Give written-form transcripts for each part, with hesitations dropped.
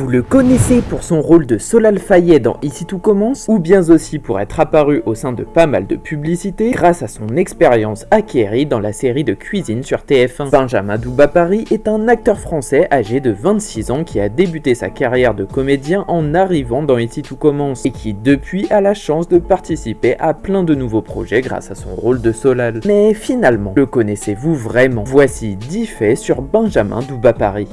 Vous le connaissez pour son rôle de Solal Fayet dans Ici tout commence, ou bien aussi pour être apparu au sein de pas mal de publicités grâce à son expérience acquérie dans la série de cuisine sur TF1. Benjamin Doubapari est un acteur français âgé de 26 ans qui a débuté sa carrière de comédien en arrivant dans Ici tout commence et qui depuis a la chance de participer à plein de nouveaux projets grâce à son rôle de Solal. Mais finalement, le connaissez-vous vraiment? Voici 10 faits sur Benjamin Doubapari.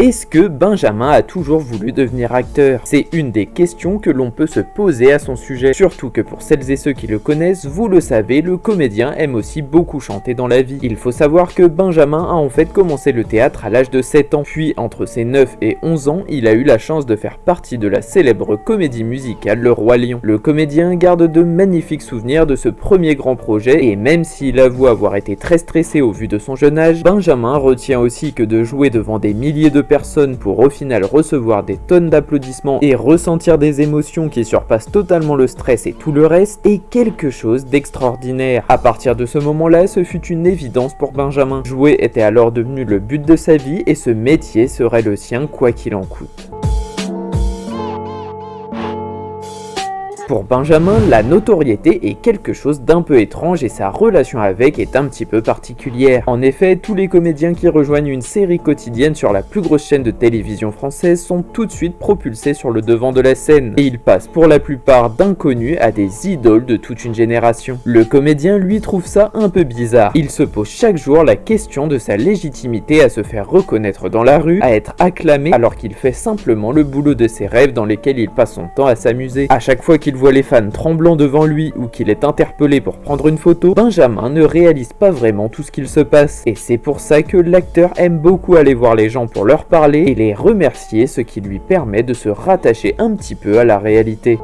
Est-ce que Benjamin a toujours voulu devenir acteur? C'est une des questions que l'on peut se poser à son sujet. Surtout que pour celles et ceux qui le connaissent, vous le savez, le comédien aime aussi beaucoup chanter dans la vie. Il faut savoir que Benjamin a en fait commencé le théâtre à l'âge de 7 ans. Puis entre ses 9 et 11 ans, il a eu la chance de faire partie de la célèbre comédie musicale Le Roi Lion. Le comédien garde de magnifiques souvenirs de ce premier grand projet et même s'il avoue avoir été très stressé au vu de son jeune âge, Benjamin retient aussi que de jouer devant des milliers de personnes pour au final recevoir des tonnes d'applaudissements et ressentir des émotions qui surpassent totalement le stress et tout le reste est quelque chose d'extraordinaire. À partir de ce moment-là, ce fut une évidence pour Benjamin. Jouer était alors devenu le but de sa vie et ce métier serait le sien quoi qu'il en coûte. Pour Benjamin, la notoriété est quelque chose d'un peu étrange et sa relation avec est un petit peu particulière. En effet, tous les comédiens qui rejoignent une série quotidienne sur la plus grosse chaîne de télévision française sont tout de suite propulsés sur le devant de la scène. Et ils passent pour la plupart d'inconnus à des idoles de toute une génération. Le comédien, lui, trouve ça un peu bizarre. Il se pose chaque jour la question de sa légitimité à se faire reconnaître dans la rue, à être acclamé alors qu'il fait simplement le boulot de ses rêves dans lesquels il passe son temps à s'amuser. À chaque fois qu'il voit les fans tremblants devant lui ou qu'il est interpellé pour prendre une photo, Benjamin ne réalise pas vraiment tout ce qu'il se passe. Et c'est pour ça que l'acteur aime beaucoup aller voir les gens pour leur parler et les remercier, ce qui lui permet de se rattacher un petit peu à la réalité.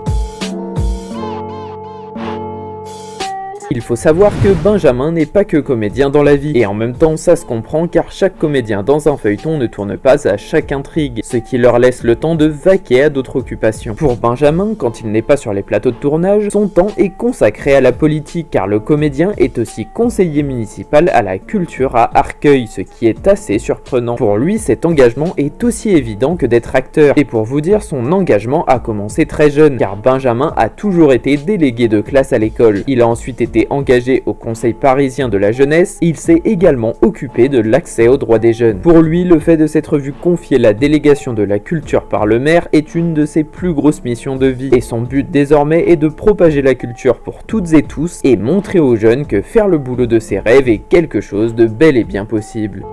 Il faut savoir que Benjamin n'est pas que comédien dans la vie, et en même temps ça se comprend car chaque comédien dans un feuilleton ne tourne pas à chaque intrigue, ce qui leur laisse le temps de vaquer à d'autres occupations. Pour Benjamin, quand il n'est pas sur les plateaux de tournage, son temps est consacré à la politique car le comédien est aussi conseiller municipal à la culture à Arcueil, ce qui est assez surprenant. Pour lui, cet engagement est aussi évident que d'être acteur, et pour vous dire, son engagement a commencé très jeune, car Benjamin a toujours été délégué de classe à l'école. Il a ensuite été engagé au Conseil parisien de la jeunesse, il s'est également occupé de l'accès aux droits des jeunes. Pour lui, le fait de s'être vu confier la délégation de la culture par le maire est une de ses plus grosses missions de vie, et son but désormais est de propager la culture pour toutes et tous et montrer aux jeunes que faire le boulot de ses rêves est quelque chose de bel et bien possible.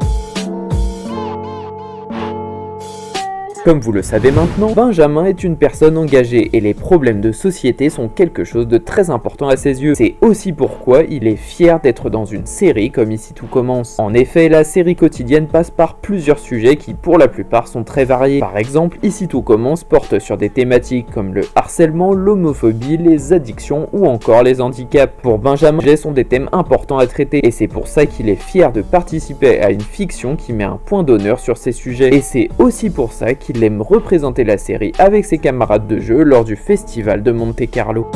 Comme vous le savez maintenant, Benjamin est une personne engagée et les problèmes de société sont quelque chose de très important à ses yeux. C'est aussi pourquoi il est fier d'être dans une série comme Ici tout commence. En effet, la série quotidienne passe par plusieurs sujets qui pour la plupart sont très variés. Par exemple, Ici tout commence porte sur des thématiques comme le harcèlement, l'homophobie, les addictions ou encore les handicaps. Pour Benjamin, les sont des thèmes importants à traiter et c'est pour ça qu'il est fier de participer à une fiction qui met un point d'honneur sur ces sujets. Et c'est aussi pour ça qu'il aime représenter la série avec ses camarades de jeu lors du festival de Monte-Carlo.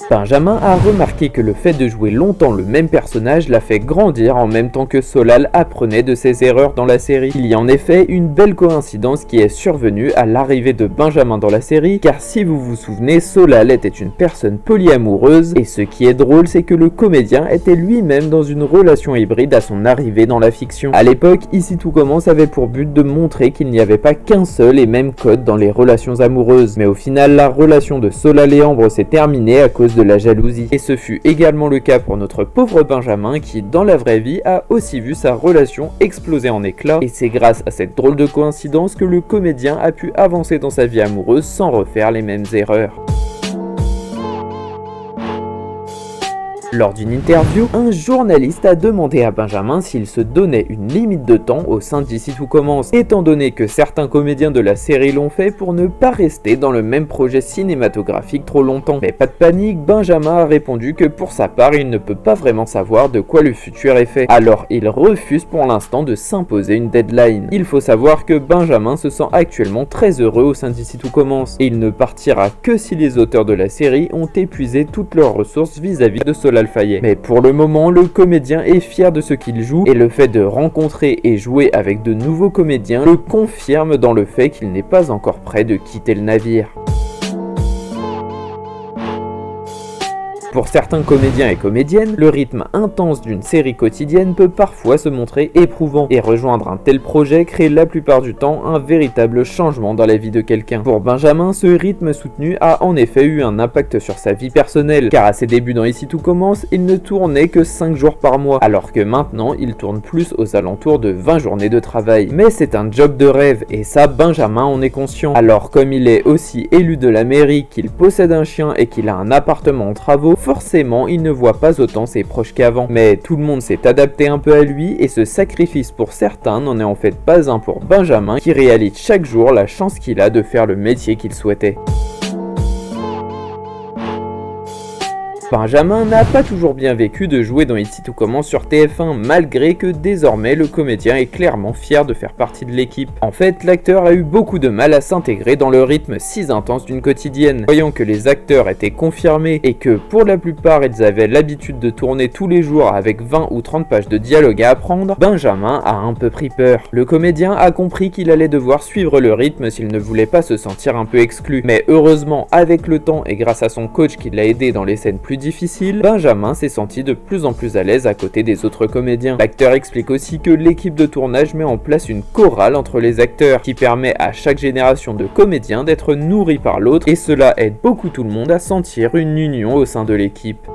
Benjamin a remarqué que le fait de jouer longtemps le même personnage l'a fait grandir en même temps que Solal apprenait de ses erreurs dans la série. Il y a en effet une belle coïncidence qui est survenue à l'arrivée de Benjamin dans la série, car si vous vous souvenez, Solal était une personne polyamoureuse, et ce qui est drôle c'est que le comédien était lui-même dans une relation hybride à son arrivée dans la fiction. À l'époque, Ici tout commence avait pour but de montrer qu'il n'y avait pas qu'un seul et même code dans les relations amoureuses, mais au final la relation de Solal et Ambre s'est terminée à cause de la jalousie. Et ce fut également le cas pour notre pauvre Benjamin qui, dans la vraie vie, a aussi vu sa relation exploser en éclats. Et c'est grâce à cette drôle de coïncidence que le comédien a pu avancer dans sa vie amoureuse sans refaire les mêmes erreurs. Lors d'une interview, un journaliste a demandé à Benjamin s'il se donnait une limite de temps au sein d'Ici Tout Commence, étant donné que certains comédiens de la série l'ont fait pour ne pas rester dans le même projet cinématographique trop longtemps. Mais pas de panique, Benjamin a répondu que pour sa part, il ne peut pas vraiment savoir de quoi le futur est fait. Alors il refuse pour l'instant de s'imposer une deadline. Il faut savoir que Benjamin se sent actuellement très heureux au sein d'Ici Tout Commence, et il ne partira que si les auteurs de la série ont épuisé toutes leurs ressources vis-à-vis de Solal Fayet. Mais pour le moment, le comédien est fier de ce qu'il joue, et le fait de rencontrer et jouer avec de nouveaux comédiens le confirme dans le fait qu'il n'est pas encore prêt de quitter le navire. Pour certains comédiens et comédiennes, le rythme intense d'une série quotidienne peut parfois se montrer éprouvant, et rejoindre un tel projet crée la plupart du temps un véritable changement dans la vie de quelqu'un. Pour Benjamin, ce rythme soutenu a en effet eu un impact sur sa vie personnelle, car à ses débuts dans Ici Tout Commence, il ne tournait que 5 jours par mois, alors que maintenant il tourne plus aux alentours de 20 journées de travail. Mais c'est un job de rêve, et ça Benjamin en est conscient. Alors comme il est aussi élu de la mairie, qu'il possède un chien et qu'il a un appartement en travaux, forcément il ne voit pas autant ses proches qu'avant. Mais tout le monde s'est adapté un peu à lui, et ce sacrifice pour certains n'en est en fait pas un pour Benjamin, qui réalise chaque jour la chance qu'il a de faire le métier qu'il souhaitait. Benjamin n'a pas toujours bien vécu de jouer dans Ici Tout Commence sur TF1, malgré que désormais le comédien est clairement fier de faire partie de l'équipe. En fait, l'acteur a eu beaucoup de mal à s'intégrer dans le rythme si intense d'une quotidienne. Voyant que les acteurs étaient confirmés et que pour la plupart ils avaient l'habitude de tourner tous les jours avec 20 ou 30 pages de dialogue à apprendre, Benjamin a un peu pris peur. Le comédien a compris qu'il allait devoir suivre le rythme s'il ne voulait pas se sentir un peu exclu. Mais heureusement, avec le temps et grâce à son coach qui l'a aidé dans les scènes plus difficile, Benjamin s'est senti de plus en plus à l'aise à côté des autres comédiens. L'acteur explique aussi que l'équipe de tournage met en place une chorale entre les acteurs qui permet à chaque génération de comédiens d'être nourris par l'autre, et cela aide beaucoup tout le monde à sentir une union au sein de l'équipe.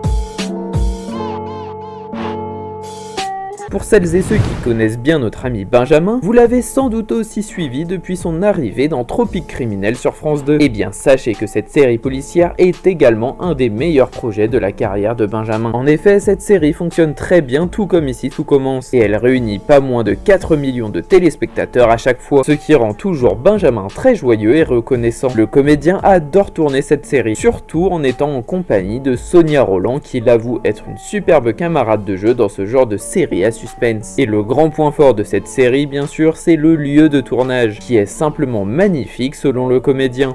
Pour celles et ceux qui connaissent bien notre ami Benjamin, vous l'avez sans doute aussi suivi depuis son arrivée dans Tropique Criminel sur France 2. Eh bien, sachez que cette série policière est également un des meilleurs projets de la carrière de Benjamin. En effet, cette série fonctionne très bien, tout comme Ici Tout Commence, et elle réunit pas moins de 4 millions de téléspectateurs à chaque fois, ce qui rend toujours Benjamin très joyeux et reconnaissant. Le comédien adore tourner cette série, surtout en étant en compagnie de Sonia Rolland, qui l'avoue être une superbe camarade de jeu dans ce genre de série à suspense. Et le grand point fort de cette série, bien sûr, c'est le lieu de tournage, qui est simplement magnifique selon le comédien.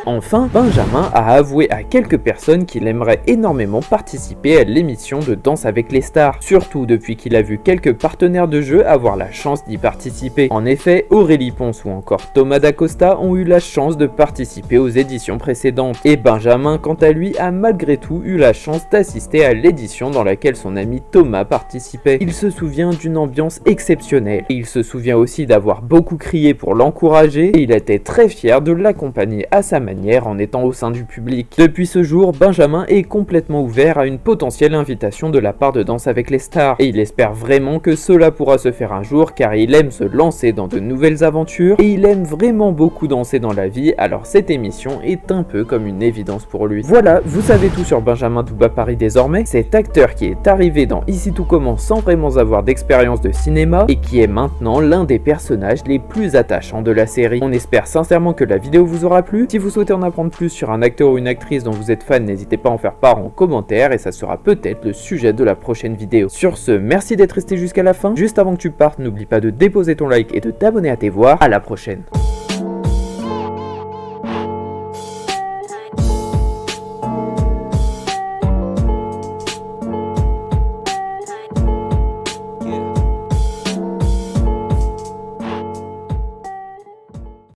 Enfin, Benjamin a avoué à quelques personnes qu'il aimerait énormément participer à l'émission de Danse avec les stars, surtout depuis qu'il a vu quelques partenaires de jeu avoir la chance d'y participer. En effet, Aurélie Ponce ou encore Thomas Dacosta ont eu la chance de participer aux éditions précédentes, et Benjamin, quant à lui, a malgré tout eu la chance d'assister à l'édition dans laquelle son ami Thomas participait. Il se souvient d'une ambiance exceptionnelle, et il se souvient aussi d'avoir beaucoup crié pour l'encourager, et il était très fier de l'accompagner à sa manière en étant au sein du public. Depuis ce jour, Benjamin est complètement ouvert à une potentielle invitation de la part de Danse avec les stars, et il espère vraiment que cela pourra se faire un jour, car il aime se lancer dans de nouvelles aventures et il aime vraiment beaucoup danser dans la vie, alors cette émission est un peu comme une évidence pour lui. Voilà, vous savez tout sur Benjamin Doubas-Paris désormais, cet acteur qui est arrivé dans Ici Tout Commence sans vraiment avoir d'expérience de cinéma et qui est maintenant l'un des personnages les plus attachants de la série. On espère sincèrement que la vidéo vous aura plu. Si vous souhaitez en apprendre plus sur un acteur ou une actrice dont vous êtes fan, n'hésitez pas à en faire part en commentaire et ça sera peut-être le sujet de la prochaine vidéo. Sur ce, merci d'être resté jusqu'à la fin. Juste avant que tu partes, n'oublie pas de déposer ton like et de t'abonner à tes voix. À la prochaine.